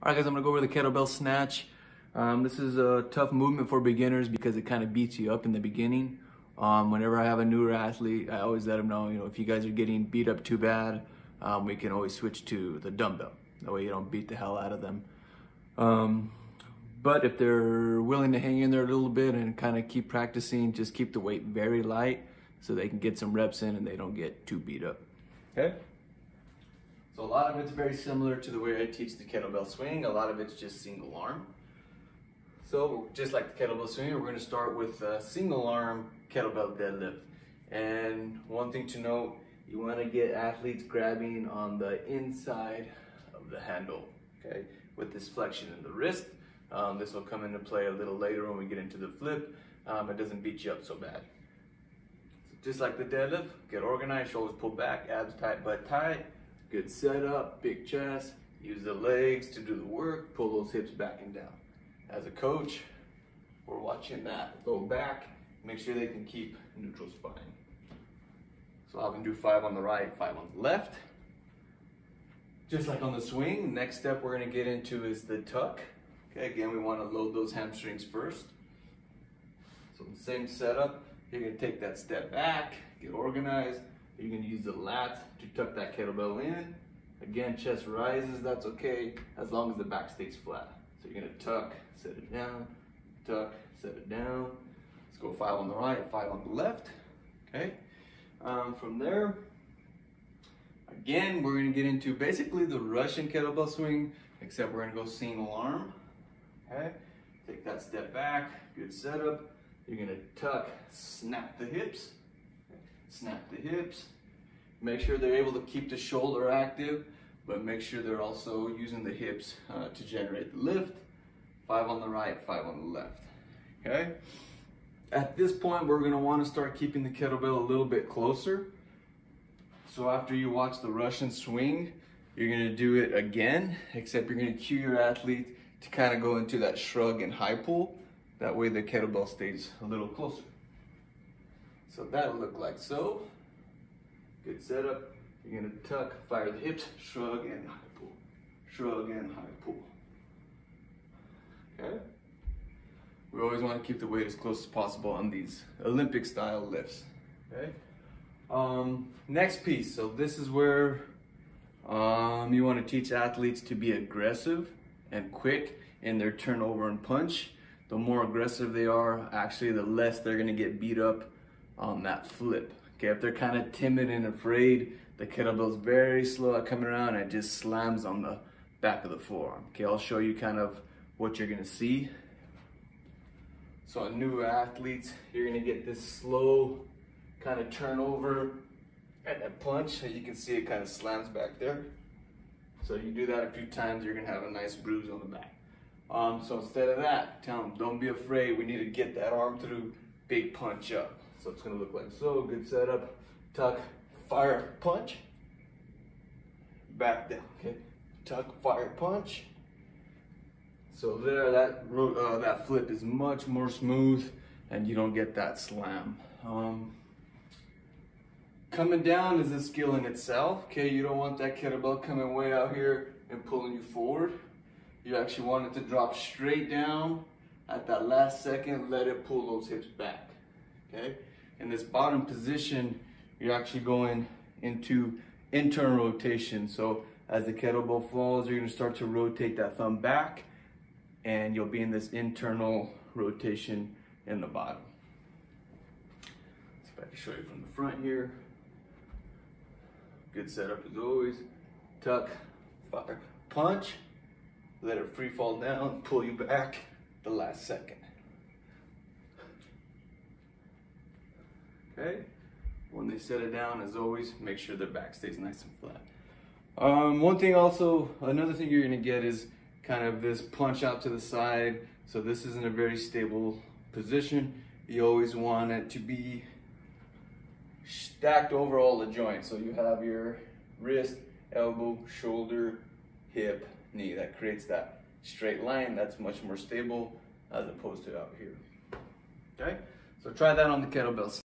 Alright guys, I'm going to go over the kettlebell snatch. This is a tough movement for beginners because it kind of beats you up in the beginning. Whenever I have a newer athlete, I always let them know, if you guys are getting beat up too bad, we can always switch to the dumbbell. That way you don't beat the hell out of them. But if they're willing to hang in there a little bit and kind of keep practicing, just keep the weight very light so they can get some reps in and they don't get too beat up. Okay? So a lot of it's very similar to the way I teach the kettlebell swing. A lot of it's just single arm. So just like the kettlebell swing, we're going to start with a single arm kettlebell deadlift. And one thing to note, you want to get athletes grabbing on the inside of the handle, okay, with this flexion in the wrist. This will come into play a little later when we get into the flip. It doesn't beat you up so bad. So just like the deadlift, get organized, shoulders pull back, abs tight, butt tight. Good setup, big chest, use the legs to do the work, pull those hips back and down. As a coach, we're watching that low back, make sure they can keep neutral spine. So I'll have them do 5 on the right, 5 on the left. Just like on the swing, next step we're gonna get into is the tuck. Okay, again, we wanna load those hamstrings first. So the same setup, you're gonna take that step back, get organized. You're going to use the lats to tuck that kettlebell in. Again, chest rises, that's okay, as long as the back stays flat. So you're going to tuck, set it down, tuck, set it down. Let's go 5 on the right, 5 on the left. Okay. From there, again, we're going to get into basically the Russian kettlebell swing, except we're going to go single arm. Okay. Take that step back, good setup. You're going to tuck, snap the hips. Snap the hips. Make sure they're able to keep the shoulder active, but make sure they're also using the hips to generate the lift. 5 on the right, 5 on the left. Okay? At this point, we're going to want to start keeping the kettlebell a little bit closer. So after you watch the Russian swing, you're going to do it again, except you're going to cue your athlete to kind of go into that shrug and high pull. That way the kettlebell stays a little closer. So that'll look like so. Good setup. You're gonna tuck, fire the hips, shrug and high pull. Shrug and high pull. Okay? We always want to keep the weight as close as possible on these Olympic style lifts. Okay? Next piece. So this is where you want to teach athletes to be aggressive and quick in their turnover and punch. The more aggressive they are, actually the less they're gonna get beat up on that flip. Okay, if they're kind of timid and afraid, the kettlebell's very slow at coming around and it just slams on the back of the forearm. Okay, I'll show you kind of what you're gonna see. So on new athletes, you're gonna get this slow kind of turnover and then punch. So you can see it kind of slams back there. So you do that a few times, you're gonna have a nice bruise on the back. So instead of that, tell them, don't be afraid, we need to get that arm through, big punch up. So it's gonna look like so, good setup, tuck, fire, punch, back down, okay? Tuck, fire, punch. So there, that flip is much more smooth and you don't get that slam. Coming down is a skill in itself, okay? You don't want that kettlebell coming way out here and pulling you forward. You actually want it to drop straight down at that last second, let it pull those hips back, okay? In this bottom position, you're actually going into internal rotation. So as the kettlebell falls, you're gonna start to rotate that thumb back and you'll be in this internal rotation in the bottom. See if I can show you from the front here. Good setup as always. Tuck, fire, punch. Let it free fall down, pull you back the last second. Okay, when they set it down, as always, make sure their back stays nice and flat. One thing also, another thing you're gonna get is kind of this punch out to the side. So this isn't a very stable position. You always want it to be stacked over all the joints. So you have your wrist, elbow, shoulder, hip, knee. That creates that straight line that's much more stable as opposed to out here. Okay, so try that on the kettlebells.